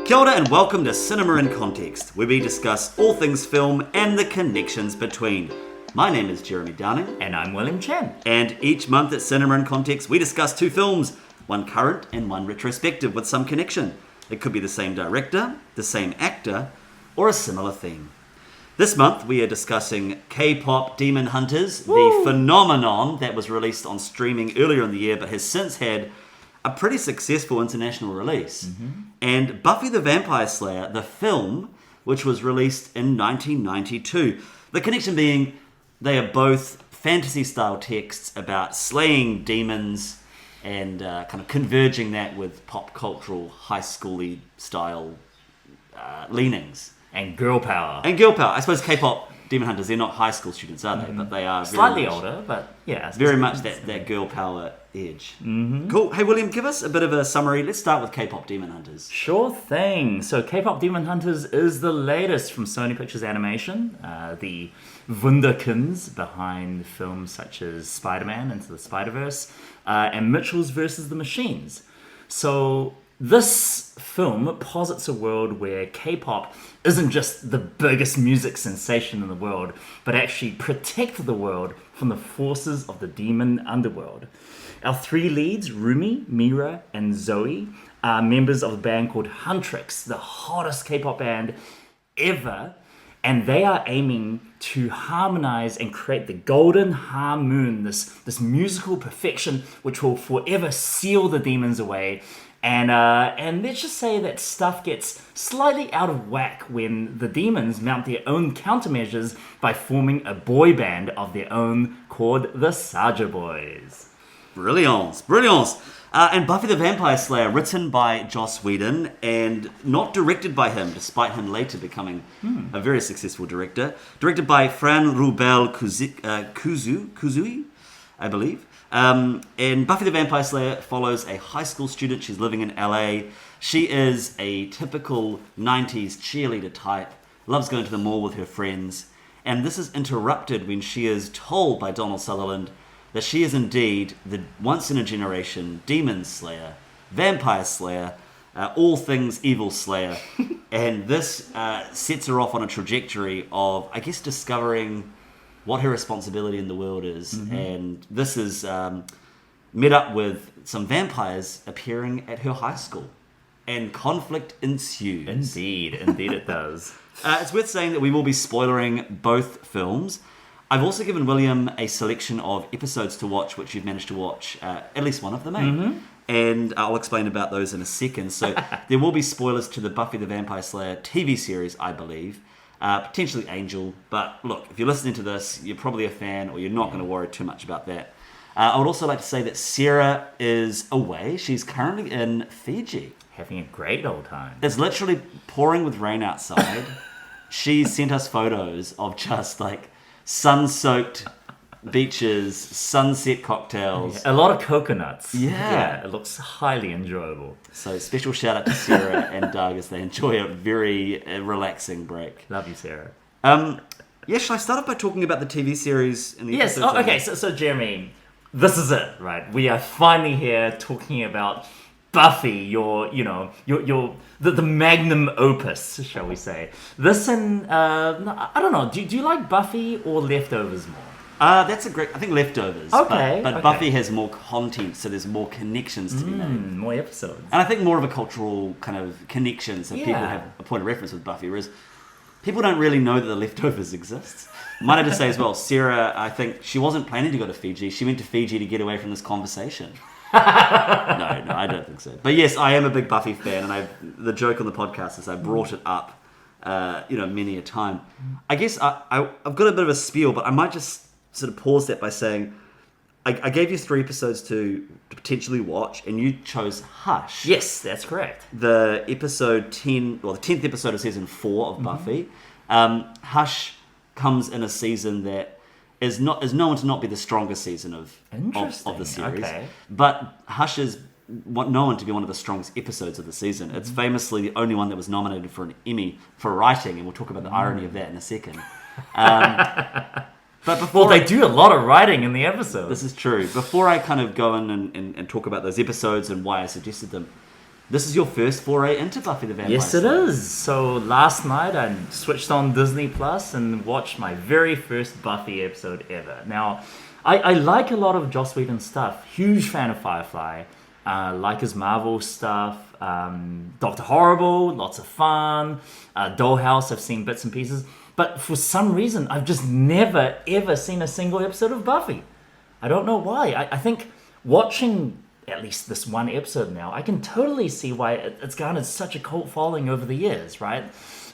Kia ora and welcome to Cinema in Context, where we discuss all things film and the connections between. My name is Jeremy Downing. And I'm William Chen. And each month at Cinema in Context, we discuss two films, one current and one retrospective with some connection. It could be the same director, the same actor, or a similar theme. This month, we are discussing KPop Demon Hunters, the phenomenon that was released on streaming earlier in the year, but has since had a pretty successful international release. And Buffy the Vampire Slayer, the film, which was released in 1992. The connection being they are both fantasy-style texts about slaying demons and kind of converging that with pop cultural, high school-y style leanings. And girl power. I suppose K-pop Demon Hunters, they're not high school students, are they? But they are slightly older, but yeah. Very much that girl power edge. Cool. Hey, William, give us a bit of a summary. Let's start with K-pop Demon Hunters. Sure thing. So K-pop Demon Hunters is the latest from Sony Pictures Animation, the wunderkinds behind films such as Spider-Man Into the Spider-Verse and Mitchell's vs. the Machines. So this film posits a world where K-pop isn't just the biggest music sensation in the world, but actually protect the world from the forces of the demon underworld. Our three leads, Rumi, Mira, and Zoe, are members of a band called Huntrix, the hottest K-pop band ever, and they are aiming to harmonize and create the golden harmoon, this musical perfection which will forever seal the demons away. And let's just say that stuff gets slightly out of whack when the demons mount their own countermeasures by forming a boy band of their own called the Saja Boys. Brilliance. And Buffy the Vampire Slayer, written by Joss Whedon and not directed by him, despite him later becoming a very successful director. Directed by Fran Rubel Kuzui, I believe. And Buffy the Vampire Slayer follows a high school student. She's living in LA. She is a typical 90s cheerleader type, loves going to the mall with her friends. And this is interrupted when she is told by Donald Sutherland that she is indeed the once-in-a-generation demon slayer, vampire slayer, all things evil slayer. And this sets her off on a trajectory of, I guess, discovering what her responsibility in the world is. And this is met up with some vampires appearing at her high school. And conflict ensues. Indeed it does. It's worth saying that we will be spoilering both films. I've also given William a selection of episodes to watch, which you've managed to watch, at least one of them, eh? And I'll explain about those in a second. So there will be spoilers to the Buffy the Vampire Slayer TV series, I believe. Potentially Angel, but look, if you're listening to this, you're probably a fan, or you're not going to worry too much about that. I would also like to say that Sarah is away. She's currently in Fiji. Having a great old time. It's literally pouring with rain outside. She sent us photos of just like sun-soaked beaches, sunset cocktails. A lot of coconuts. Yeah. It looks highly enjoyable. So special shout out to Sarah and Doug as they enjoy a very relaxing break. Love you, Sarah. Should I start off by talking about the TV series? In the Yes. episodes? Okay. So Jeremy, this is it, right? We are finally here talking about Buffy, the magnum opus, shall we say? This and I don't know. Do you like Buffy or Leftovers more? That's a great. I think Leftovers. Okay. But Buffy has more content, so there's more connections to be made. More episodes. And I think more of a cultural kind of connection, so people have a point of reference with Buffy, whereas people don't really know that the Leftovers exists. Might I just say as well, Sarah, I think she wasn't planning to go to Fiji. She went to Fiji to get away from this conversation. No, I don't think so. But yes, I am a big Buffy fan, and the joke on the podcast is I brought it up, many a time. I guess I've got a bit of a spiel, but I might just sort of pause that by saying I gave you 3 episodes to potentially watch, and you chose Hush. Yes, that's correct. The episode 10, the 10th episode of season 4 of Buffy. Hush comes in a season that is known to not be the strongest season of the series. Okay. But Hush is known to be one of the strongest episodes of the season. It's famously the only one that was nominated for an Emmy for writing, and we'll talk about the irony of that in a second. But before they do a lot of writing in the episode. This is true. Before I kind of go in and talk about those episodes and why I suggested them, this is your first foray into Buffy the Vampire Yes, it Slayer. is. So last night I switched on Disney Plus and watched my very first Buffy episode ever. Now, I like a lot of Joss Whedon's stuff. Huge fan of Firefly. Like his Marvel stuff. Dr. Horrible, lots of fun. Dollhouse, I've seen bits and pieces. But for some reason, I've just never, ever seen a single episode of Buffy. I don't know why. I think watching at least this one episode now, I can totally see why it's garnered such a cult following over the years, right?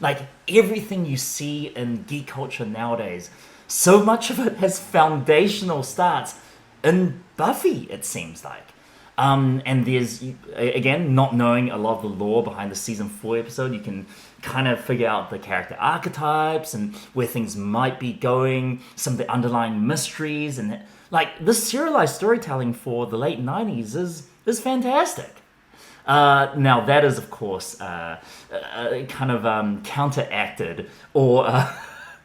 Like, everything you see in geek culture nowadays, so much of it has foundational starts in Buffy, it seems like. And there's, again, not knowing a lot of the lore behind the season 4 episode, you can kind of figure out the character archetypes and where things might be going, some of the underlying mysteries, and like this serialized storytelling for the late 90s is fantastic. Now that is, of course, kind of counteracted or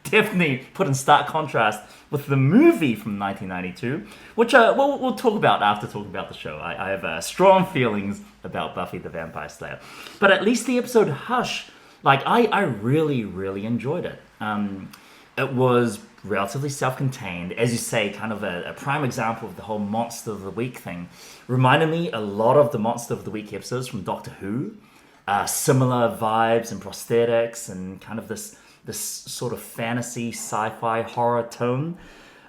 definitely put in stark contrast with the movie from 1992, which we'll talk about after talking about the show. I have strong feelings about Buffy the Vampire Slayer. But at least the episode Hush, like, I really, really enjoyed it. It was relatively self-contained. As you say, kind of a prime example of the whole Monster of the Week thing. Reminded me a lot of the Monster of the Week episodes from Doctor Who. Similar vibes and prosthetics and kind of this sort of fantasy, sci-fi, horror tone.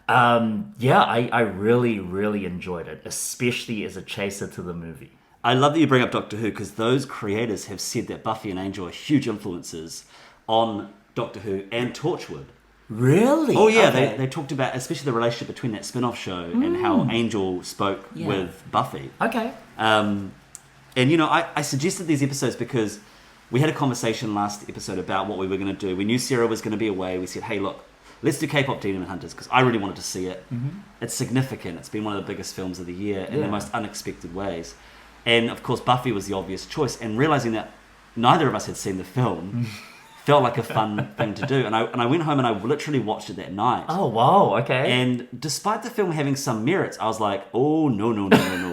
I really, really enjoyed it, especially as a chaser to the movie. I love that you bring up Doctor Who, because those creators have said that Buffy and Angel are huge influences on Doctor Who and Torchwood. Really? Oh yeah, Okay. they talked about especially the relationship between that spin-off show and how Angel spoke with Buffy. Okay. And you know, I suggested these episodes because we had a conversation last episode about what we were going to do. We knew Sarah was going to be away. We said, hey, look, let's do K-Pop Demon Hunters, because I really wanted to see it. Mm-hmm. It's significant. It's been one of the biggest films of the year in the most unexpected ways. And of course, Buffy was the obvious choice. And realizing that neither of us had seen the film felt like a fun thing to do. And I went home and I literally watched it that night. Oh, wow, okay. And despite the film having some merits, I was like, oh, no.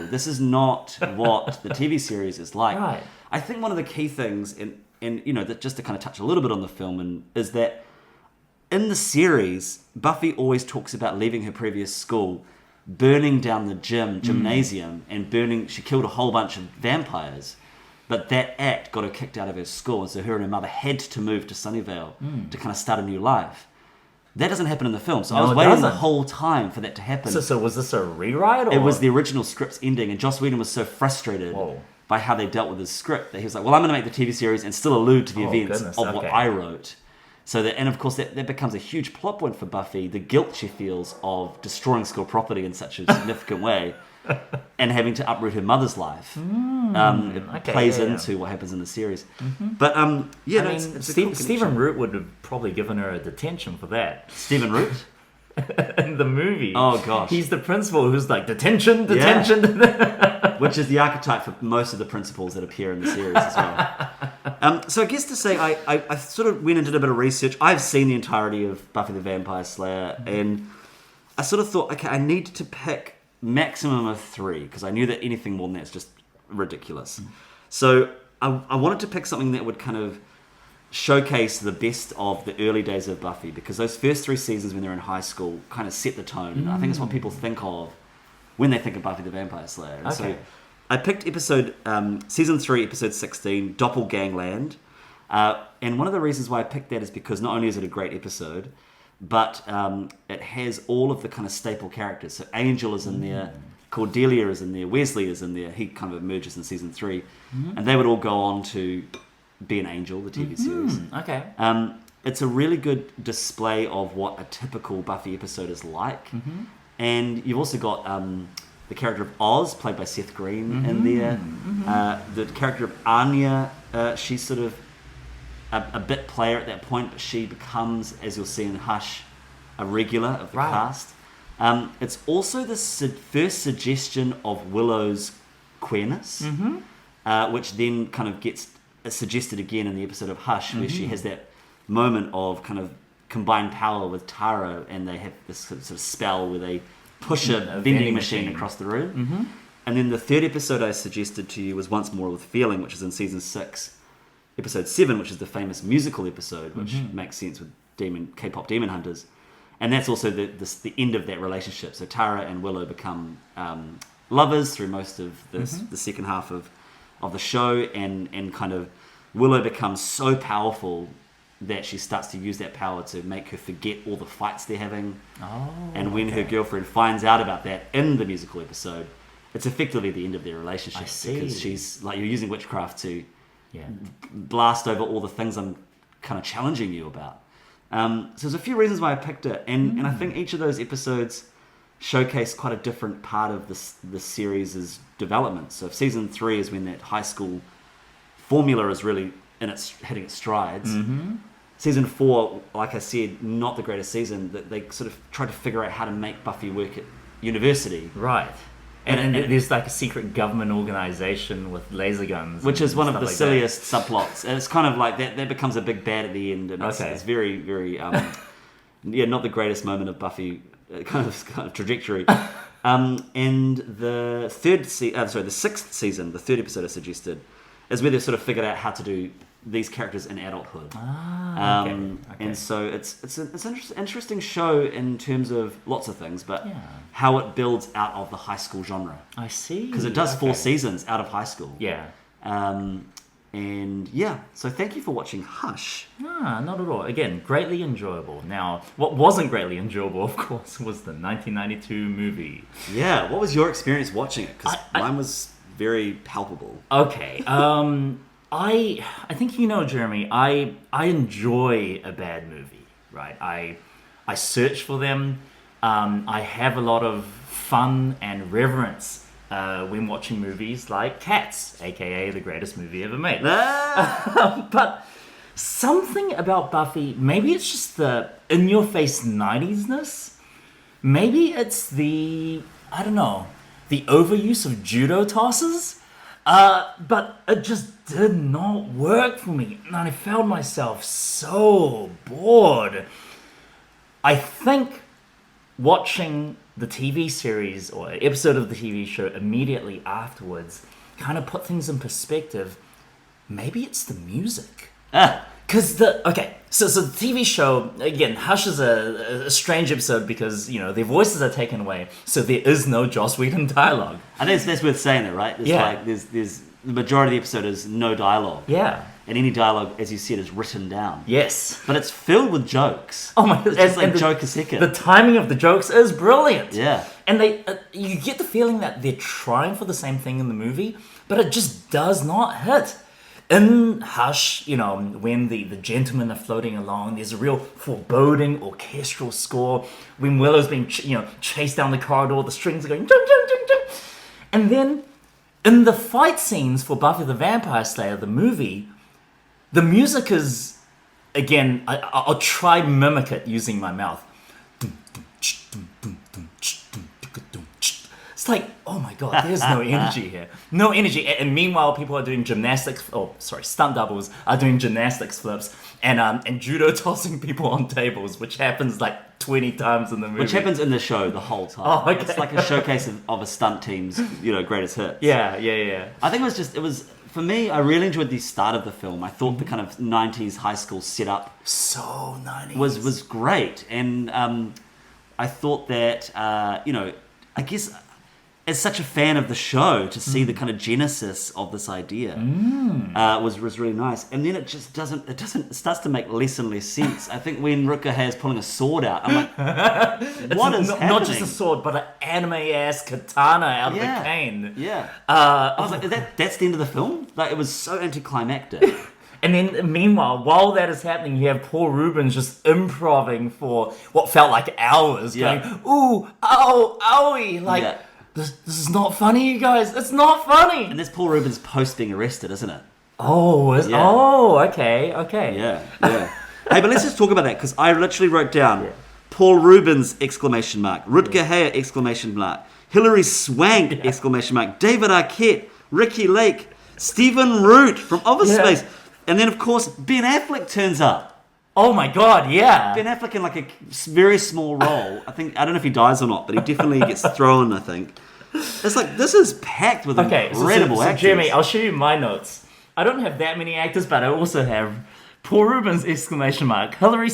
This is not what the TV series is like. Right. I think one of the key things, and you know, that just to kind of touch a little bit on the film, is that in the series, Buffy always talks about leaving her previous school, burning down the gymnasium, and she killed a whole bunch of vampires. But that act got her kicked out of her school, and so her and her mother had to move to Sunnyvale to kind of start a new life. That doesn't happen in the film, so I was waiting the whole time for that to happen. So was this a rewrite? Or? It was the original script's ending, and Joss Whedon was so frustrated by how they dealt with his script that he was like, well, I'm going to make the TV series and still allude to the events of what I wrote. So that, and of course, that becomes a huge plot point for Buffy, the guilt she feels of destroying school property in such a significant way and having to uproot her mother's life. It plays into what happens in the series. Mm-hmm. But, Stephen Root would have probably given her a detention for that. Stephen Root? In the movie. Oh, gosh. He's the principal who's like, detention. Which is the archetype for most of the principals that appear in the series as well. So I guess to say, I sort of went and did a bit of research. I've seen the entirety of Buffy the Vampire Slayer, and I sort of thought, okay, I need to pick maximum of 3, because I knew that anything more than that's just ridiculous. So I wanted to pick something that would kind of showcase the best of the early days of Buffy, because those first 3 seasons when they're in high school kind of set the tone. I think it's what people think of when they think of Buffy the Vampire Slayer. And so I picked season 3, episode 16, Doppelgangland. And one of the reasons why I picked that is because not only is it a great episode, but it has all of the kind of staple characters. So Angel is in there, Cordelia is in there, Wesley is in there. He kind of emerges in season 3. And they would all go on to be an Angel, the TV series. Okay. It's a really good display of what a typical Buffy episode is like. And you've also got the character of Oz, played by Seth Green, in there. The character of Anya, she's sort of a bit player at that point, but she becomes, as you'll see in Hush, a regular of the cast. It's also the first suggestion of Willow's queerness, which then kind of gets suggested again in the episode of Hush, where she has that moment of kind of combined power with Tara, and they have this sort of spell where they push a vending machine across the room. And then the third episode I suggested to you was Once More with Feeling, which is in season 6, episode 7, which is the famous musical episode, which makes sense with K-pop Demon Hunters. And that's also the end of that relationship. So Tara and Willow become lovers through most of the second half of the show, and kind of Willow becomes so powerful that she starts to use that power to make her forget all the fights they're having. And when her girlfriend finds out about that in the musical episode, it's effectively the end of their relationship. I see. Because she's like, you're using witchcraft to blast over all the things I'm kind of challenging you about. So there's a few reasons why I picked it, and I think each of those episodes showcase quite a different part of the series' development. So season 3 is when that high school formula is really hitting its strides. Season 4, like I said, not the greatest season. That they sort of tried to figure out how to make Buffy work at university. Right. And there's like a secret government organization with laser guns. Which is one of the like silliest subplots. And it's kind of like that becomes a big bad at the end. And it's very, very, not the greatest moment of Buffy kind of trajectory. And the sixth season, the third episode I suggested, is where they've sort of figured out how to do these characters in adulthood. Okay. And so it's an interesting show in terms of lots of things, but how it builds out of the high school genre. I see. Because it does 4 seasons out of high school. Yeah. So thank you for watching Hush. Not at all. Again, greatly enjoyable. Now, what wasn't greatly enjoyable, of course, was the 1992 movie. Yeah, what was your experience watching it? Because mine was very palpable. Okay. I think Jeremy, I enjoy a bad movie, right? I search for them. I have a lot of fun and reverence when watching movies like Cats, aka the greatest movie ever made. But something about Buffy, maybe it's just the in-your-face 90s-ness. Maybe it's the overuse of judo tosses. But it just did not work for me, and I found myself so bored. I think watching the TV series or episode of the TV show immediately afterwards kind of put things in perspective. Maybe it's the music. Because so the TV show, again, Hush is a strange episode because, their voices are taken away, so there is no Joss Whedon dialogue. I think that's worth saying that, right? There's the majority of the episode is no dialogue. Yeah. And any dialogue, as you said, is written down. Yes. But it's filled with jokes. Oh my god. It's just like joke a second. The timing of the jokes is brilliant. Yeah. And you get the feeling that they're trying for the same thing in the movie, but it just does not hit. In Hush, when the gentlemen are floating along, there's a real foreboding orchestral score. When Willow's being chased down the corridor, the strings are going jump, jump, jump, jump. And then in the fight scenes for Buffy the Vampire Slayer, the movie, the music is, again, I'll try mimic it using my mouth. It's like, oh my god, there's no energy here. No energy. And meanwhile, people are doing stunt doubles are doing gymnastics flips and judo tossing people on tables, which happens like 20 times in the movie. Which happens in the show the whole time. Oh, okay. It's like a showcase of a stunt team's, greatest hits. Yeah. I think for me, I really enjoyed the start of the film. I thought the kind of 90s high school setup so 90s was great. And I thought that, I guess as such a fan of the show, to see the kind of genesis of this idea was really nice. And then it starts to make less and less sense. I think when Rutger Hauer's pulling a sword out, I'm like, what is happening? Not just a sword, but an anime-ass katana out of a cane. Yeah. I was like, that's the end of the film? Like, it was so anticlimactic. And then, meanwhile, while that is happening, you have Paul Rubens just improvising for what felt like hours, going, ooh, ow, owie, like... This is not funny, you guys. It's not funny. And that's Paul Rubens post being arrested, isn't it? Okay. Yeah. Hey, but let's just talk about that, because I literally wrote down Paul Rubens, ! Rutger Hauer, ! Hilary Swank, ! David Arquette, Ricky Lake, Stephen Root from Office Space, and then, of course, Ben Affleck turns up. Oh my god, yeah. Ben Affleck in like a very small role. I don't know if he dies or not, but he definitely gets thrown, I think. It's like, this is packed with incredible actors. Jeremy, I'll show you my notes. I don't have that many actors, but I also have Paul Rubens, ! Hilary Swank, ! Hilary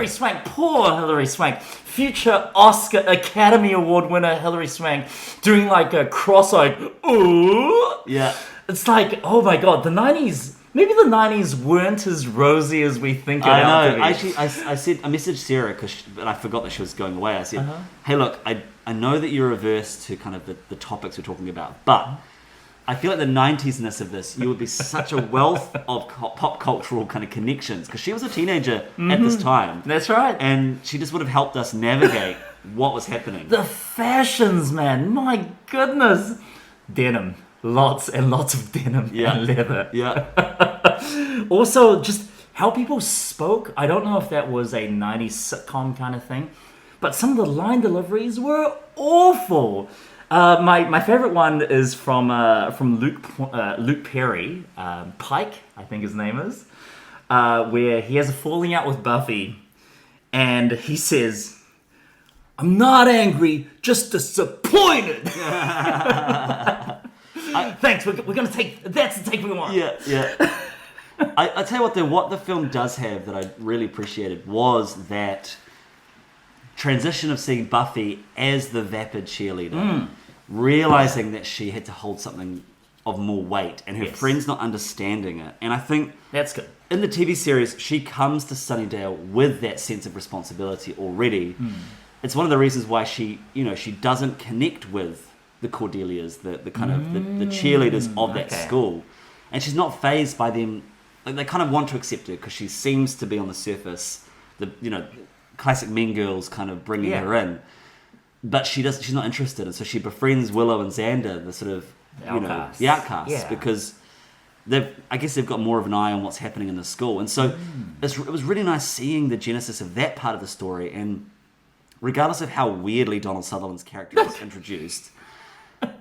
Swank, poor Hilary Swank. Future Oscar Academy Award winner Hilary Swank doing like a cross-eyed, ooh. Yeah. It's like, oh my god, the 90s... Maybe the 90s weren't as rosy as we think it out to be. Actually, I messaged Sarah, but I forgot that she was going away. I said, hey, look, I know that you're averse to kind of the topics we're talking about, but I feel like the 90s-ness of this, you would be such a wealth of pop cultural kind of connections, because she was a teenager at this time. That's right. And she just would have helped us navigate what was happening. The fashions, man. My goodness. Denim. Lots and lots of denim and leather. Yeah. Also, just how people spoke. I don't know if that was a 90s sitcom kind of thing, but some of the line deliveries were awful. My favorite one is from Luke Perry, Pike, I think his name is, where he has a falling out with Buffy, and he says, "I'm not angry, just disappointed." Thanks, we're going to take... That's the take we want. Yeah. I tell you what the film does have that I really appreciated was that transition of seeing Buffy as the vapid cheerleader, realizing that she had to hold something of more weight, and her friends not understanding it. And I think... That's good. In the TV series, she comes to Sunnydale with that sense of responsibility already. It's one of the reasons why she doesn't connect with the Cordelias, the kind of the cheerleaders of that school, and she's not fazed by them. Like, they kind of want to accept her because she seems to be on the surface the classic Mean Girls kind of bringing her in, but she's not interested, and so she befriends Willow and Xander, the sort of the outcasts, because I guess they've got more of an eye on what's happening in the school, and so it was really nice seeing the genesis of that part of the story, and regardless of how weirdly Donald Sutherland's character was introduced.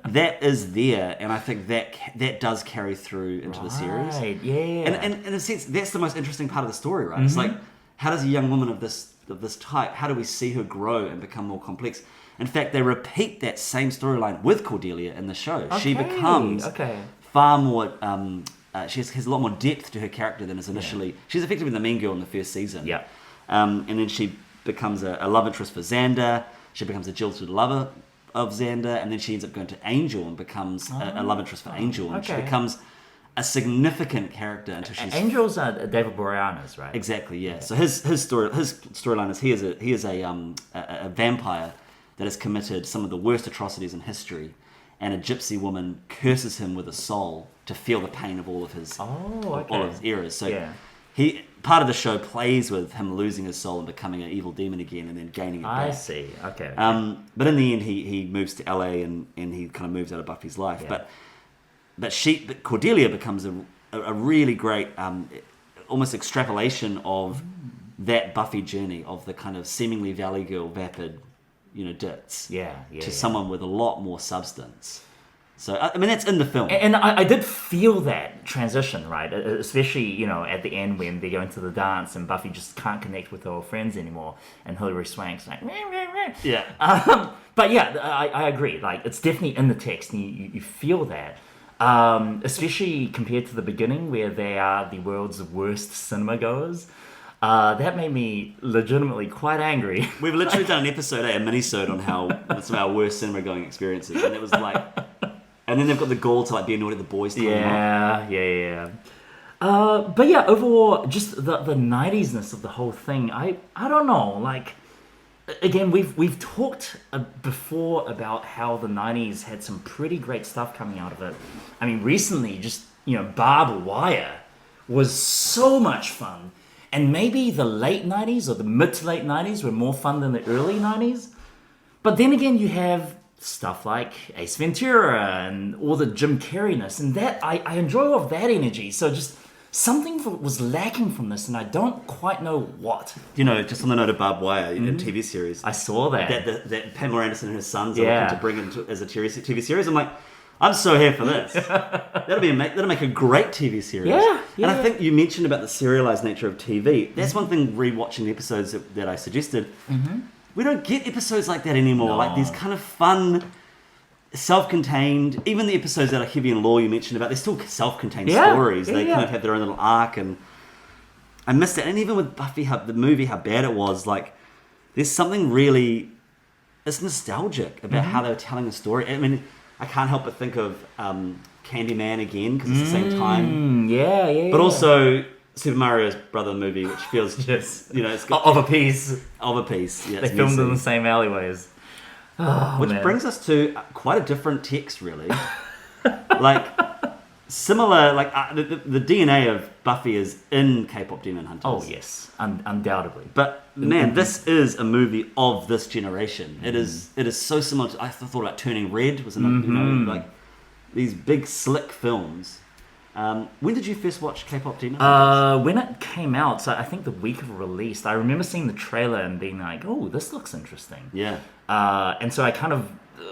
That is there, and I think that does carry through into the series. Yeah. And in a sense, that's the most interesting part of the story, right? It's like, how does a young woman of this type, how do we see her grow and become more complex? In fact, they repeat that same storyline with Cordelia in the show. Okay. She becomes far more... she has a lot more depth to her character than is initially... She's effectively the mean girl in the first season. Yeah. And then she becomes a love interest for Xander. She becomes a jilted lover of Xander, and then she ends up going to Angel and becoms a love interest for Angel, and she becomes a significant character until she's... Angel's David Boreanaz, right? Exactly, yeah. So his storyline is he is a vampire that has committed some of the worst atrocities in history, and a gypsy woman curses him with a soul to feel the pain of all of his all of his errors. So part of the show plays with him losing his soul and becoming an evil demon again, and then gaining it back. I see. Okay. But in the end, he moves to LA and he kind of moves out of Buffy's life. Yeah. But Cordelia becomes a really great almost extrapolation of that Buffy journey of the kind of seemingly valley girl vapid, ditz, to someone with a lot more substance. So, I mean, that's in the film. And I did feel that transition, right? Especially, at the end when they go into the dance and Buffy just can't connect with her old friends anymore. And Hilary Swank's like, meh, meh, meh. Yeah. But yeah, I agree. Like, it's definitely in the text and you feel that. Especially compared to the beginning where they are the world's worst cinema goers. That made me legitimately quite angry. We've literally done an episode, a mini-sode on how some of our worst cinema going experiences. And it was like... And then they've got the gall to be annoyed at the boys. Yeah. But yeah, overall, just the 90s-ness of the whole thing. I don't know. Like, again, we've talked before about how the 90s had some pretty great stuff coming out of it. I mean, recently, just barbed wire was so much fun. And maybe the late 90s or the mid to late 90s were more fun than the early 90s. But then again, you have stuff like Ace Ventura and all the Jim Carrey-ness, and that I enjoy all of that energy. So just something was lacking from this, and I don't quite know what. Just on the note of barbed wire, in TV series, I saw that that Pamela Anderson and her sons are looking to bring into as a TV series. I'm like, I'm so here for this. That'll make a great TV series. Yeah. And I think you mentioned about the serialized nature of TV. That's one thing. Rewatching the episodes that I suggested. we don't get episodes like that anymore. No. Like these kind of fun, self-contained. Even the episodes that are heavy in lore you mentioned about, they're still self-contained stories. They kind of have their own little arc, and I missed it. And even with Buffy, the movie, how bad it was. Like, there's something really, it's nostalgic about how they were telling the story. I mean, I can't help but think of Candyman again because it's the same time. But also Super Mario's brother movie, which feels just, it's got, of a piece. Yeah, They filmed in the same alleyways. Which brings us to quite a different text, really. Like, similar, like the DNA of Buffy is in K-pop Demon Hunters. Oh yes, undoubtedly. But man, this is a movie of this generation. It is so similar to, I thought about Turning Red was another, like these big slick films. When did you first watch K-pop Demon Hunters? When it came out, so I think the week of release, I remember seeing the trailer and being like, "Oh, this looks interesting." Yeah. And so I kind of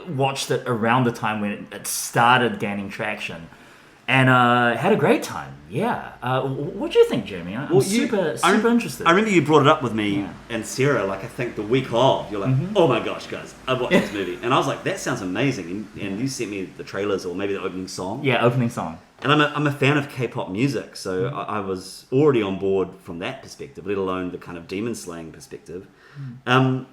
watched it around the time when it started gaining traction, and had a great time. Yeah. What do you think, Jeremy? I'm super interested. I remember you brought it up with me and Sarah, like I think the week of. You're like, "Oh my gosh, guys, I've watched this movie," and I was like, "That sounds amazing." And you sent me the trailers or maybe the opening song. Yeah, opening song. And I'm a fan of K-pop music, so I was already on board from that perspective, let alone the kind of demon slaying perspective. I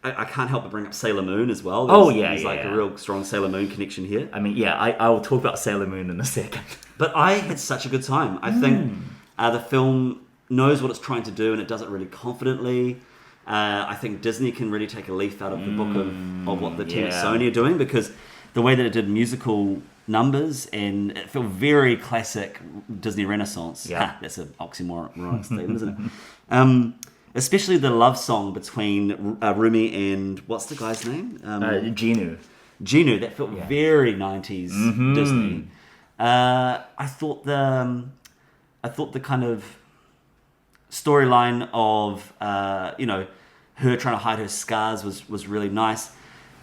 can't help but bring up Sailor Moon as well. There's like a real strong Sailor Moon connection here. I mean, I will talk about Sailor Moon in a second. But I had such a good time. I think the film knows what it's trying to do, and it does it really confidently. I think Disney can really take a leaf out of the book of what the team at Sony are doing, because the way that it did musical numbers, and it felt very classic Disney Renaissance. Yeah. That's an oxymoron statement, isn't it? Especially the love song between Rumi and, what's the guy's name? Genu, that felt very 90s Disney. I thought the kind of storyline of her trying to hide her scars was really nice.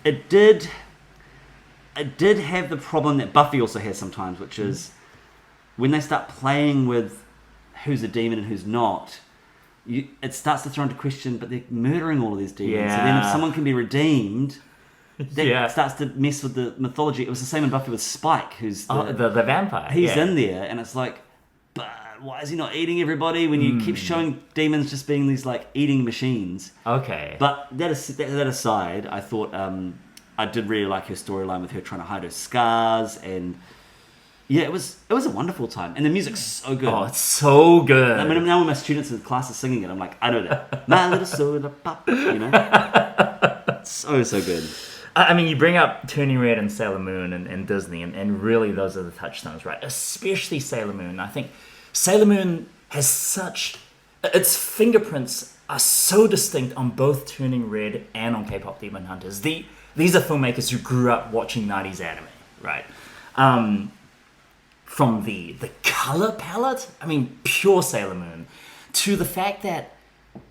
It did have the problem that Buffy also has sometimes, which is when they start playing with who's a demon and who's not, it starts to throw into question, but they're murdering all of these demons. So then if someone can be redeemed, that starts to mess with the mythology. It was the same in Buffy with Spike, who's the vampire. He's in there, and it's like, but why is he not eating everybody when you keep showing demons just being these like eating machines? Okay. But that aside, I thought I did really like her storyline with her trying to hide her scars, and it was a wonderful time, and the music's so good. Oh, it's so good. I mean, now when my students in class are singing it, I'm like, I know that. My little soda pop, so good. I mean, you bring up Turning Red and Sailor Moon and Disney, and really those are the touchstones, right? Especially Sailor Moon. I think Sailor Moon has its fingerprints are so distinct on both Turning Red and on K-pop Demon Hunters. These are filmmakers who grew up watching 90s anime, right? From the color palette, I mean, pure Sailor Moon, to the fact that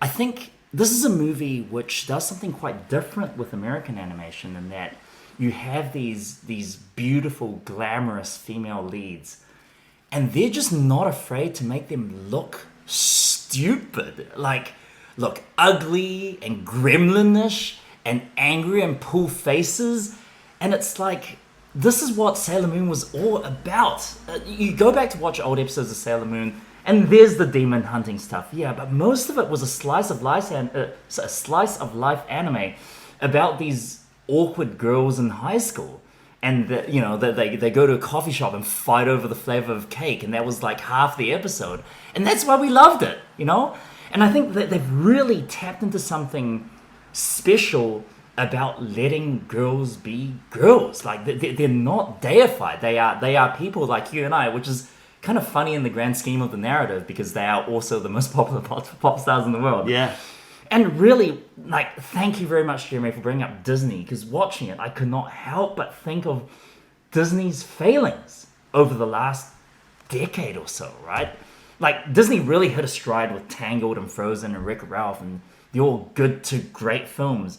I think this is a movie which does something quite different with American animation, in that you have these beautiful, glamorous female leads, and they're just not afraid to make them look stupid, like look ugly and gremlin-ish and angry and pull faces. And it's like, this is what Sailor Moon was all about. You go back to watch old episodes of Sailor Moon, and there's the demon hunting stuff, but most of it was a slice of life anime about these awkward girls in high school, and they go to a coffee shop and fight over the flavor of cake, and that was like half the episode, and that's why we loved it, And I think that they've really tapped into something special about letting girls be girls. Like they're not deified. They are people like you and I, which is kind of funny in the grand scheme of the narrative, because they are also the most popular pop stars in the world. Yeah. And really, like, thank you very much, Jeremy, for bringing up Disney, because watching it, I could not help but think of Disney's failings over the last decade or so, right? Like, Disney really hit a stride with Tangled and Frozen and Wreck-It Ralph, and they're all good to great films.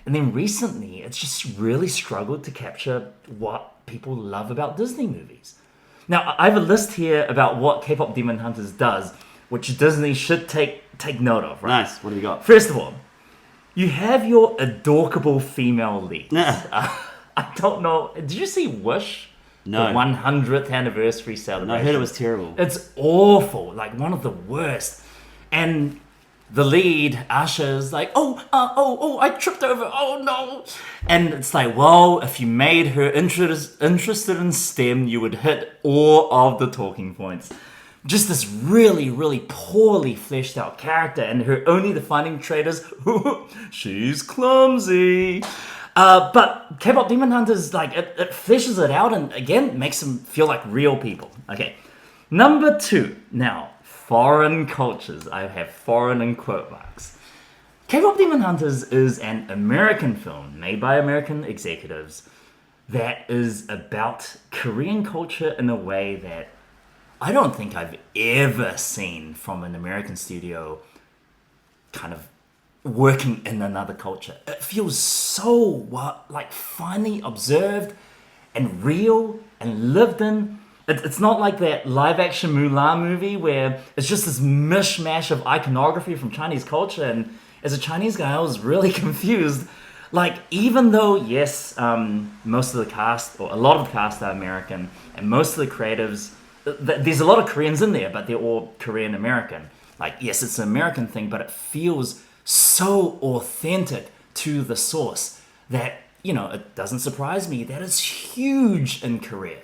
And then recently, it's just really struggled to capture what people love about Disney movies. Now, I have a list here about what K-pop Demon Hunters does, which Disney should take note of, right? Nice. What have you got? First of all, you have your adorable female leads. Yeah. I don't know. Did you see Wish? No. The 100th anniversary celebration. No, I heard it was terrible. It's awful. Like, one of the worst. And the lead, Asha, is like, oh, I tripped over. Oh, no. And it's like, well, if you made her interested in STEM, you would hit all of the talking points. Just this really, really poorly fleshed out character, and her only defining trait is she's clumsy. But K-pop Demon Hunters, like, it fleshes it out and again makes them feel like real people. Okay, number 2. Now, foreign cultures. I have foreign in quote marks. K-pop Demon Hunters is an American film made by American executives that is about Korean culture in a way that I don't think I've ever seen from an American studio kind of working in another culture. It feels so like finely observed and real and lived in. It's not like that live action Mulan movie where it's just this mishmash of iconography from Chinese culture. And as a Chinese guy, I was really confused. Like, even though, yes, most of the cast, or a lot of the cast are American, and most of the creatives, there's a lot of Koreans in there, but they're all Korean American. Like, yes, it's an American thing, but it feels so authentic to the source that, you know, it doesn't surprise me that it's huge in Korea.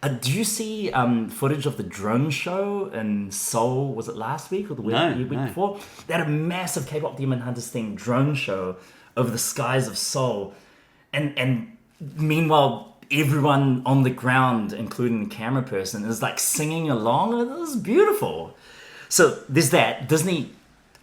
Did you see footage of the drone show in Seoul? Was it last week or the week before? They had a massive K-pop Demon Hunters themed drone show over the skies of Seoul. And meanwhile, everyone on the ground, including the camera person, is like singing along. It was beautiful. So there's that. Disney,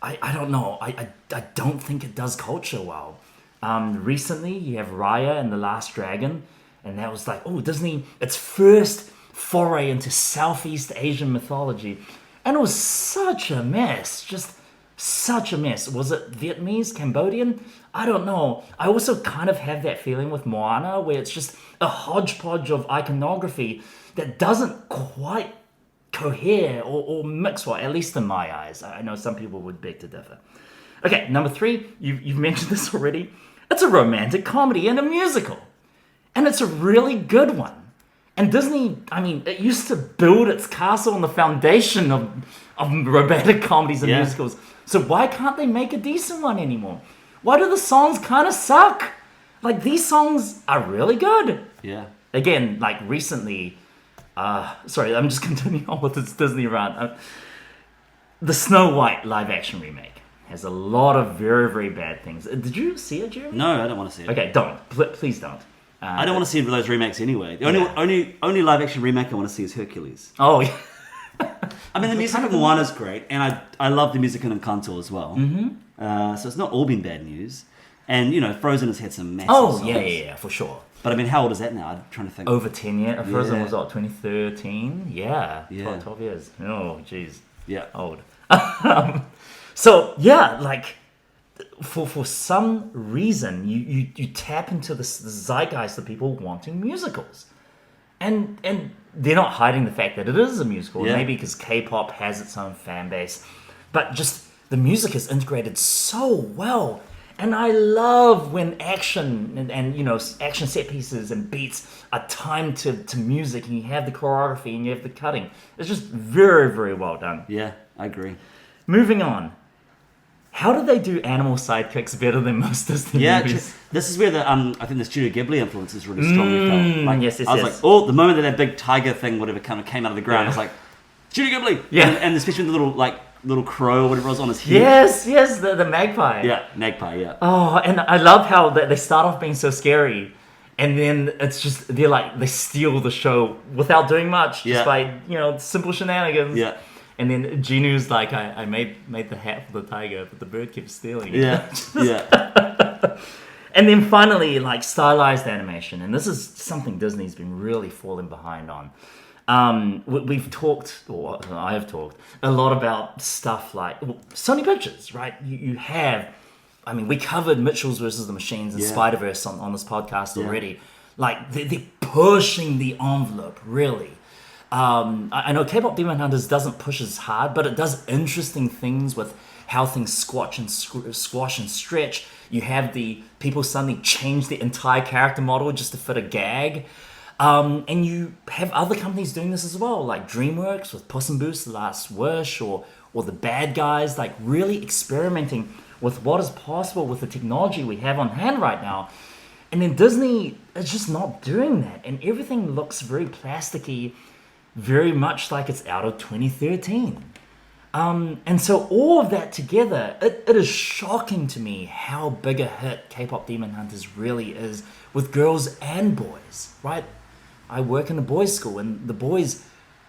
I don't know. I don't think it does culture well. Recently, you have Raya and the Last Dragon, and that was like, oh, Disney, its first foray into Southeast Asian mythology. And it was such a mess. Just such a mess. Was it Vietnamese, Cambodian? I don't know. I also kind of have that feeling with Moana, where it's just a hodgepodge of iconography that doesn't quite cohere or mix well, at least in my eyes. I know some people would beg to differ. Okay, number 3, you've mentioned this already. It's a romantic comedy and a musical. And it's a really good one. And Disney, I mean, it used to build its castle on the foundation of romantic comedies and musicals. So why can't they make a decent one anymore? Why do the songs kind of suck? Like, these songs are really good. Yeah. Again, like recently, sorry, I'm just continuing on with this Disney rant. The Snow White live action remake has a lot of very, very bad things. Did you see it, Jeremy? No, I don't want to see it. Okay, don't. Please don't. I don't want to see those remakes anyway. The only live action remake I want to see is Hercules. Oh, yeah. I mean, the music of Moana is great, and I love the music in Encanto as well. Mm-hmm. So it's not all been bad news. And, you know, Frozen has had some massive songs. Yeah, for sure. But I mean, how old is that now? I'm trying to think. Over 10 years. Frozen was what, 2013? Yeah. 12 years. Oh, jeez. Yeah. Old. So, yeah, like, for some reason, you tap into the zeitgeist of people wanting musicals. And they're not hiding the fact that it is a musical, maybe because K-pop has its own fan base. But just the music is integrated so well. And I love when action and you know, action set pieces and beats are timed to music, and you have the choreography and you have the cutting. It's just very, very well done. Yeah, I agree. Moving on. How do they do animal sidekicks better than most Disney movies? This is where the I think the Studio Ghibli influence is really strongly felt. Like, yes. I was like, oh, the moment that big tiger thing, whatever, kind of came out of the ground, I was like, Studio Ghibli! Yeah. And especially with the little crow or whatever was on his head. Yes, the magpie. Yeah, magpie, yeah. Oh, and I love how they start off being so scary, and then it's just, they steal the show without doing much, just by, you know, simple shenanigans. Yeah. And then Jinu's like, I made the hat for the tiger, but the bird keeps stealing it. Yeah, yeah. And then finally, like, stylized animation. And this is something Disney's been really falling behind on. We've talked, or I have talked, a lot about stuff like Sony Pictures, right? You have, I mean, we covered Mitchell's versus the Machines and Spider-Verse on this podcast already. Like, they're pushing the envelope, really. I know K-pop Demon Hunters doesn't push as hard, but it does interesting things with how things squash and stretch. You have the people suddenly change the entire character model just to fit a gag. And you have other companies doing this as well, like DreamWorks with Puss in Boots: The Last Wish, or the Bad Guys, like really experimenting with what is possible with the technology we have on hand right now. And then Disney is just not doing that, and everything looks very plasticky, very much like it's out of 2013. And so all of that together, it is shocking to me how big a hit K-pop Demon Hunters really is with girls and boys, right? I work in a boys' school, and the boys,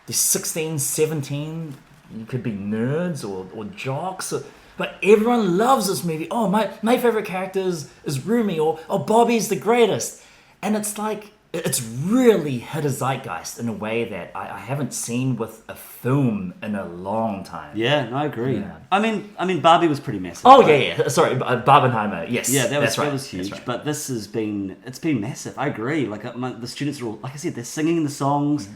they're 16, 17, you could be nerds or jocks, but everyone loves this movie. Oh, my favorite character is Rumi, or Bobby's the greatest. And it's like, it's really hit a zeitgeist in a way that I haven't seen with a film in a long time. Yeah, I agree. Yeah. I mean, Barbie was pretty massive. Oh, right? yeah. Sorry, Barbenheimer. Yes. Yeah, that was huge. Right. But this it's been massive. I agree. Like the students are all, like I said, they're singing the songs.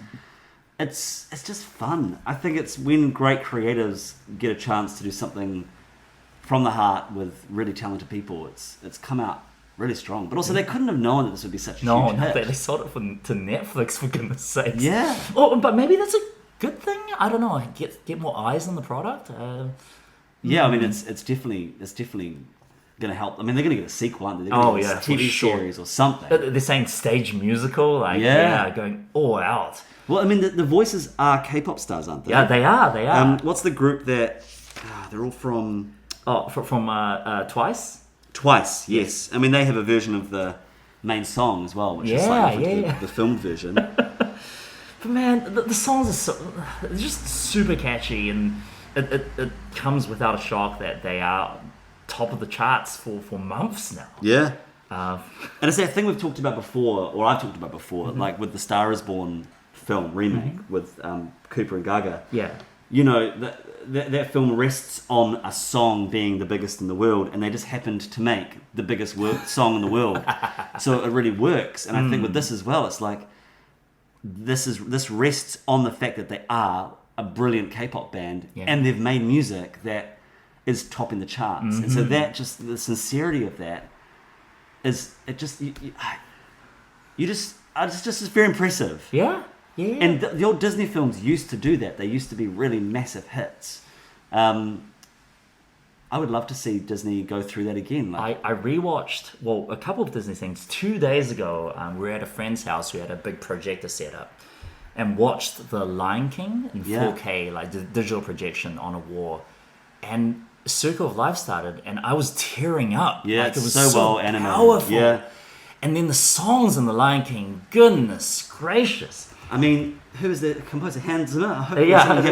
It's just fun. I think it's when great creatives get a chance to do something from the heart with really talented people. It's come out really strong, but also they couldn't have known that this would be such a huge hit. They sold it to Netflix, for goodness sakes. Yeah. Oh, but maybe that's a good thing. I don't know. Get more eyes on the product. Yeah, I mean, it's definitely going to help. I mean, they're going to get a sequel, aren't they? They're gonna get a TV series or something. They're saying stage musical, going all out. Well, I mean, the voices are K-pop stars, aren't they? Yeah, they are. What's the group that? They're all from. Oh, from Twice. Twice, yes. I mean, they have a version of the main song as well, which is slightly different to the filmed version. But man, the songs are they're just super catchy, and it comes without a shock that they are top of the charts for months now. Yeah. And it's that thing we've talked about before, or I've talked about before, like with the Star is Born film remake with Cooper and Gaga. Yeah. You know, that film rests on a song being the biggest in the world, and they just happened to make the biggest song in the world. So it really works. And I think with this as well, it's like this rests on the fact that they are a brilliant K-pop band, and they've made music that is topping the charts. And so that just the sincerity of that is it's just very impressive. Yeah. And the old Disney films used to do that. They used to be really massive hits. I would love to see Disney go through that again. I rewatched, a couple of Disney things. 2 days ago, we were at a friend's house who had a big projector set up and watched The Lion King in 4K, like digital projection on a wall. And Circle of Life started, and I was tearing up. Yeah, like, it was so well animated. Powerful. Yeah. And then the songs in The Lion King, goodness gracious. I mean, who is the composer? Hans Zimmer? I hope it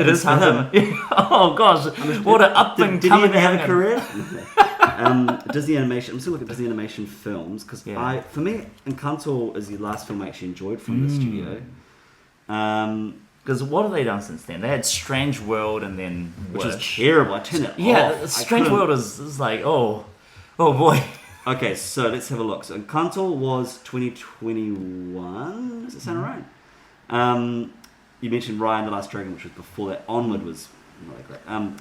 is Hans Zimmer. Oh gosh, what an up and coming. Did he ever have a career? Disney animation. I'm still looking at Disney animation films because for me, Encanto is the last film I actually enjoyed from the studio. Because what have they done since then? They had Strange World and then which is terrible. I turned it off. Strange World is like oh boy. Okay, so let's have a look. So Encanto was 2021. Does that sound right? You mentioned Raya and the Last Dragon, which was before that. Onward was not that great.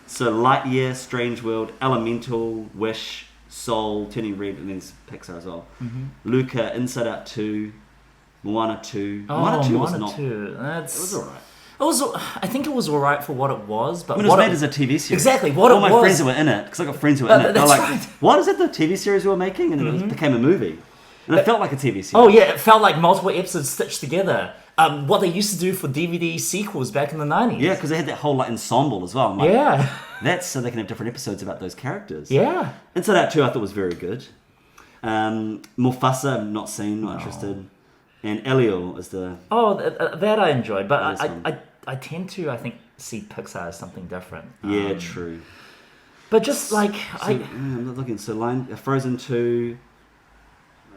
So Lightyear, Strange World, Elemental, Wish, Soul, Turning Red, and then Pixar as well. Luca, Inside Out 2, Moana 2. Moana 2 was not. It was alright. I think it was alright for what it was, but it was made as a TV series. Exactly. All my friends who were in it, because I got friends who were in it, they're like, right. What is it, the TV series we were making? And it became a movie. And it felt like a TV series. Oh yeah, it felt like multiple episodes stitched together. What they used to do for DVD sequels back in the 90s. Yeah, because they had that whole ensemble as well. That's so they can have different episodes about those characters. Yeah. Inside Out 2 I thought was very good. Mufasa I've not seen, not interested. And Elio is the... Oh, that I enjoyed, but I tend to, I think, see Pixar as something different. Yeah, true. But just like... I'm not looking. So Frozen 2...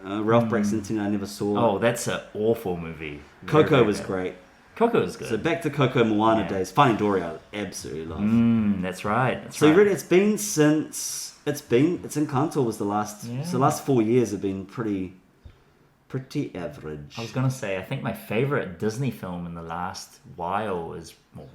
Ralph Breaks Into I never saw. Oh, that's an awful movie. Coco was great. Coco was good. So back to Coco Moana days. Finding Dory I absolutely love. That's right. Really, it's been since... Encanto was the last... So the last 4 years have been pretty Pretty average. I was gonna say, I think my favorite Disney film in the last while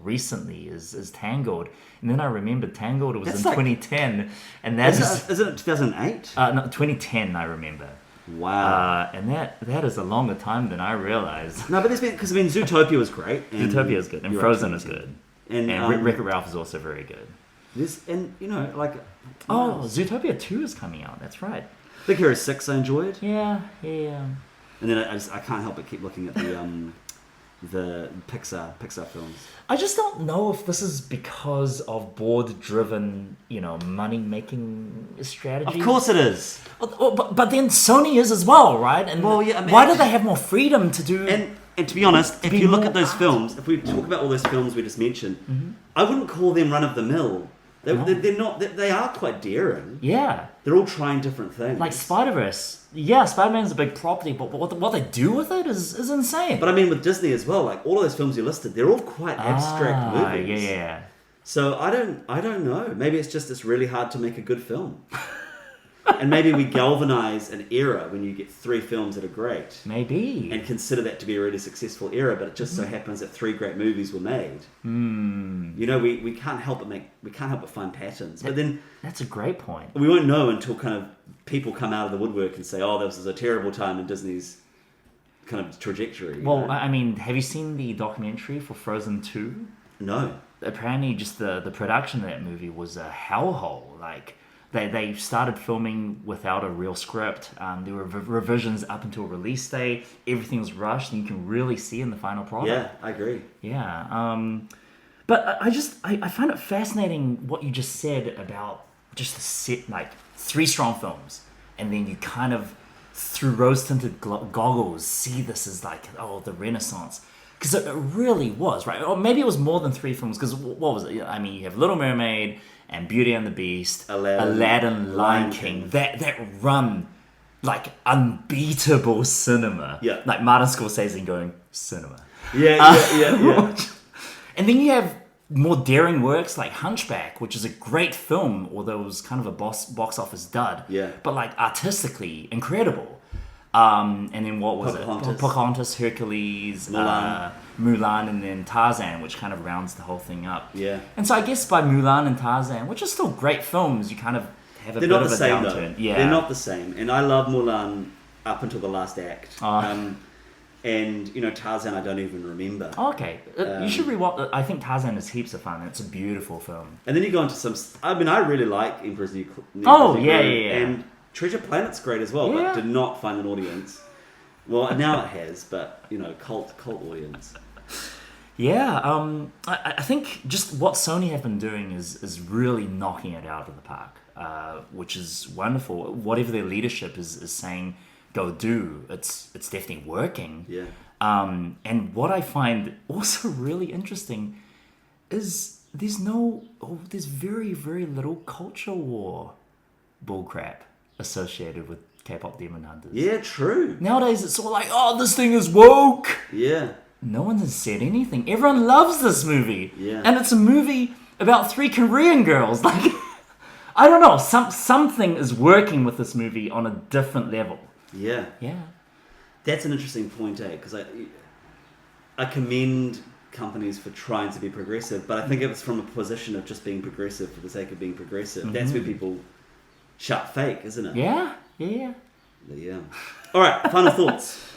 recently is Tangled, and then I remembered Tangled was in 2010, and that's Isn't it 2008? no 2010. I remember. Wow. And that is a longer time than I realized. No, but there's been, because I mean, Zootopia was great. Zootopia is good, and Frozen is good, and Wreck-It Ralph is also very good. And you know, like, Zootopia 2 is coming out. That's right. Big Hero 6 I enjoyed. Yeah. And then I can't help but keep looking at the Pixar films. I just don't know if this is because of board-driven, money-making strategy. Of course it is. But then Sony is as well, right? And why do they have more freedom to do? And to be honest, if you look at those films, if we talk about all those films we just mentioned, I wouldn't call them run-of-the-mill. They're not. They are quite daring. Yeah. They're all trying different things. Like Spider-Verse. Yeah, Spider-Man's a big property, but what they do with it is insane. But I mean, with Disney as well, like all of those films you listed, they're all quite abstract movies. Yeah. So I don't know. Maybe it's really hard to make a good film. And maybe we galvanize an era when you get 3 films that are great. Maybe. And consider that to be a really successful era, but it just so happens that 3 great movies were made. We can't help but find patterns. But then that's a great point. We won't know until kind of people come out of the woodwork and say, "Oh, this is a terrible time in Disney's kind of trajectory." Well, I mean, have you seen the documentary for Frozen 2? No. Apparently, just the production of that movie was a hellhole. Like, They started filming without a real script. There were revisions up until release day. Everything was rushed, and you can really see in the final product. Yeah, I agree. Yeah. But I find it fascinating what you just said about just the set, like 3 strong films, and then you kind of, through rose-tinted goggles, see this as like, the Renaissance. Because it really was, right? Or maybe it was more than 3 films, because what was it? I mean, you have Little Mermaid and Beauty and the Beast, Aladdin, Lion King. That run, like, unbeatable cinema. Yeah. Like Martin Scorsese going, cinema. Yeah. And then you have more daring works like Hunchback, which is a great film, although it was kind of a box office dud. Yeah. But, like, artistically incredible. And then what was it? Pocahontas, Hercules, Mulan, and then Tarzan, which kind of rounds the whole thing up. Yeah. And so I guess by Mulan and Tarzan, which are still great films, you kind of have a bit of a downturn. Yeah. They're not the same. And I love Mulan up until the last act. And, Tarzan I don't even remember. Okay. You should rewatch. I think Tarzan is heaps of fun. It's a beautiful film. And then you go into some... I mean, I really like Emperor's New Groove. Yeah. And Treasure Planet's great as well, but did not find an audience. Well, now it has, but, cult audience. Yeah, I think just what Sony have been doing is really knocking it out of the park, which is wonderful. Whatever their leadership is saying, go do, it's definitely working. Yeah. And what I find also really interesting is there's very, very little culture war bullcrap associated with K-pop Demon Hunters. Yeah, true. Nowadays it's all like, this thing is woke. Yeah. No one has said anything. Everyone loves this movie. Yeah. And it's a movie about 3 Korean girls. Like, I don't know. Something is working with this movie on a different level. Yeah. Yeah. That's an interesting point, because I commend companies for trying to be progressive, but I think it was from a position of just being progressive for the sake of being progressive. Mm-hmm. That's where people shut fake, isn't it? Yeah. All right, final thoughts.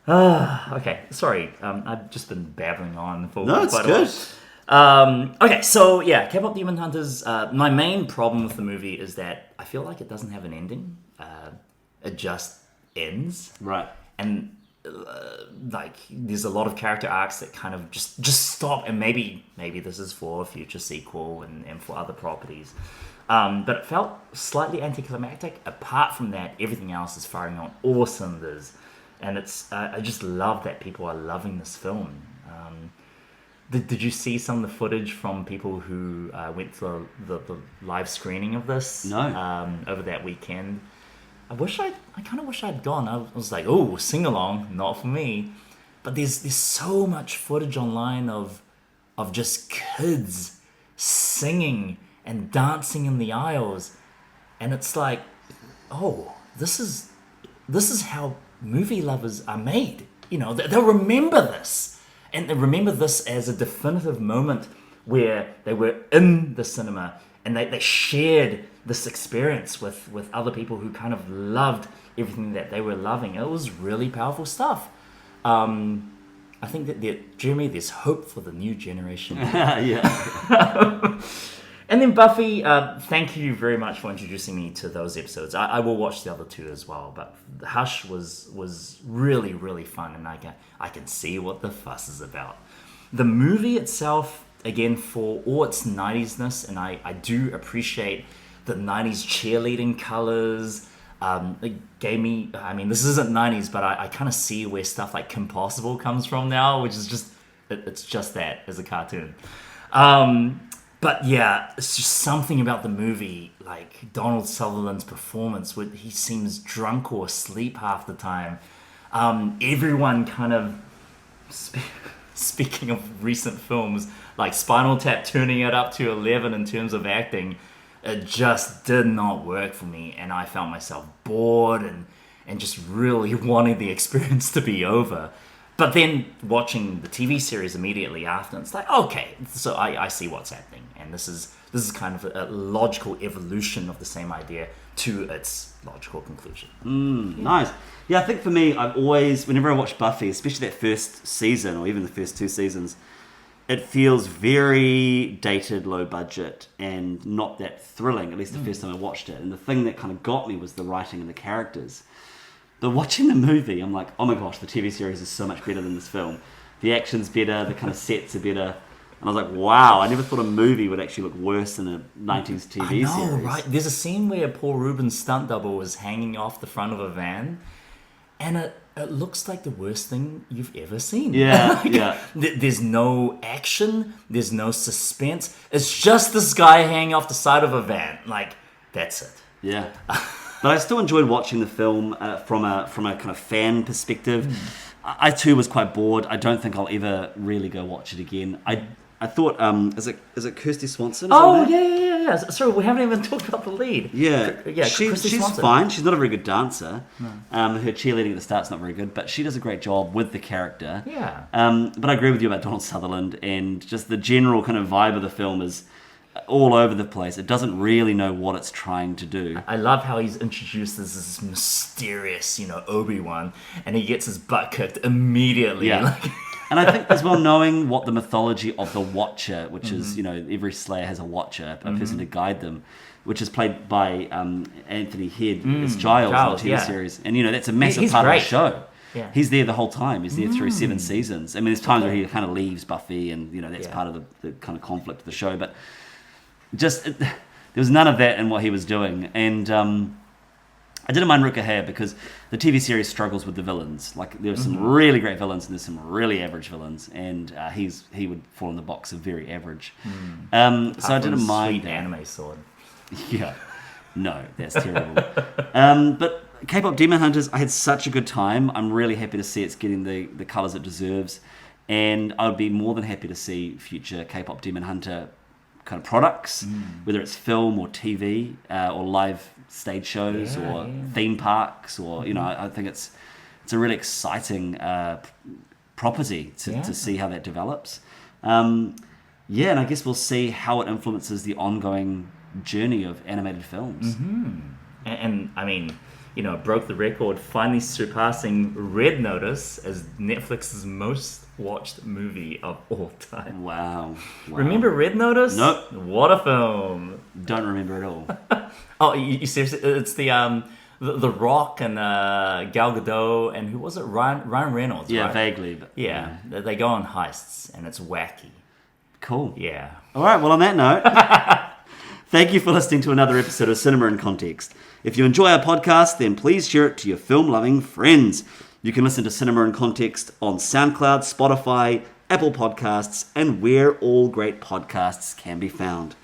Okay, sorry. I've just been babbling on for quite a while. No, it's good. Okay, so yeah, K-pop Demon Hunters. My main problem with the movie is that I feel like it doesn't have an ending. It just ends. Right. And there's a lot of character arcs that kind of just stop, and maybe this is for a future sequel and for other properties. But it felt slightly anticlimactic. Apart from that, everything else is firing on all cylinders. And it's I just love that people are loving this film. Did you see some of the footage from people who went through the live screening of this? No. Over that weekend. I kind of wish I'd gone. I was like, sing along, not for me. But there's so much footage online of just kids singing and dancing in the aisles, and it's like, this is how movie lovers are made. You know, they'll remember this. And they remember this as a definitive moment where they were in the cinema and they shared this experience with other people who kind of loved everything that they were loving. It was really powerful stuff. I think that, Jeremy, there's hope for the new generation. Yeah. And then Buffy, thank you very much for introducing me to those episodes. I will watch the other two as well, but Hush was really, really fun, and I can see what the fuss is about. The movie itself, again, for all its 90s-ness, and I do appreciate the 90s cheerleading colors. It gave me, I mean, this isn't 90s, but I kind of see where stuff like Kim Possible comes from now, which is just, it's just that as a cartoon. But yeah, it's just something about the movie, like Donald Sutherland's performance, where he seems drunk or asleep half the time. Everyone kind of, speaking of recent films, like Spinal Tap turning it up to 11 in terms of acting, it just did not work for me, and I found myself bored and just really wanting the experience to be over. But then watching the TV series immediately after, it's like, okay, so I see what's happening, and this is kind of a logical evolution of the same idea to its logical conclusion. Nice. Yeah, I think for me, I've always, whenever I watch Buffy, especially that first season or even the first two seasons, it feels very dated, low budget, and not that thrilling, at least the first time I watched it. And the thing that kind of got me was the writing and the characters. But watching the movie, I'm like, oh my gosh, the TV series is so much better than this film. The action's better, the kind of sets are better. And I was like, wow, I never thought a movie would actually look worse than a 90s TV I know, series. right? There's a scene where Paul Rubens' stunt double is hanging off the front of a van, and it looks like the worst thing you've ever seen. Yeah, yeah. There's no action, there's no suspense. It's just this guy hanging off the side of a van. Like, that's it. Yeah. But I still enjoyed watching the film from a kind of fan perspective. I too was quite bored. I don't think I'll ever really go watch it again. I thought, is it Kirsty Swanson? Oh, yeah. Sorry, we haven't even talked about the lead. Yeah, Kirsty she's Swanson. fine. She's not a very good dancer. No. Her cheerleading at the start's not very good, but she does a great job with the character. Yeah. But I agree with you about Donald Sutherland, and just the general kind of vibe of the film is all over the place. It doesn't really know what it's trying to do. I love how he's introduced as this mysterious, Obi-Wan, and he gets his butt kicked immediately. Yeah. And I think as well, knowing what the mythology of the Watcher, which is, every Slayer has a Watcher, a person to guide them, which is played by Anthony Head as Giles in the TV series. And, that's a massive part of the show. Yeah. He's there the whole time. He's there through 7 seasons. I mean, there's times where he kind of leaves Buffy, and, that's part of the kind of conflict of the show. But there was none of that in what he was doing. And I didn't mind Rutger Hauer because the TV series struggles with the villains. Like, there's some really great villains and there's some really average villains, and he would fall in the box of very average. So I didn't mind that. Anime sword. Yeah, no, that's terrible. But K-pop Demon Hunters, I had such a good time. I'm really happy to see it's getting the colours it deserves, and I would be more than happy to see future K-pop Demon Hunter kind of products, whether it's film or TV or live stage shows or theme parks, or I think it's a really exciting property to see how that develops. And I guess we'll see how it influences the ongoing journey of animated films. And I mean, broke the record, finally surpassing Red Notice as Netflix's most watched movie of all time. Wow. Remember Red Notice? Nope. What a film. Don't remember at all. Oh, you seriously? It's the Rock and Gal Gadot, and who was it? Ryan Reynolds. Yeah, right? vaguely. But, yeah, they go on heists, and it's wacky. Cool. Yeah. All right, well, on that note, thank you for listening to another episode of Cinema in Context. If you enjoy our podcast, then please share it to your film-loving friends. You can listen to Cinema in Context on SoundCloud, Spotify, Apple Podcasts, and where all great podcasts can be found.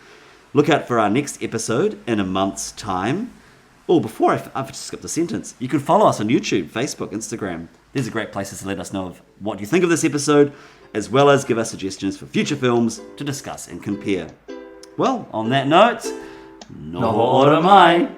Look out for our next episode in a month's time. Oh, before I've just skipped a sentence. You can follow us on YouTube, Facebook, Instagram. These are great places to let us know of what you think of this episode, as well as give us suggestions for future films to discuss and compare. Well, on that note, no ora mai.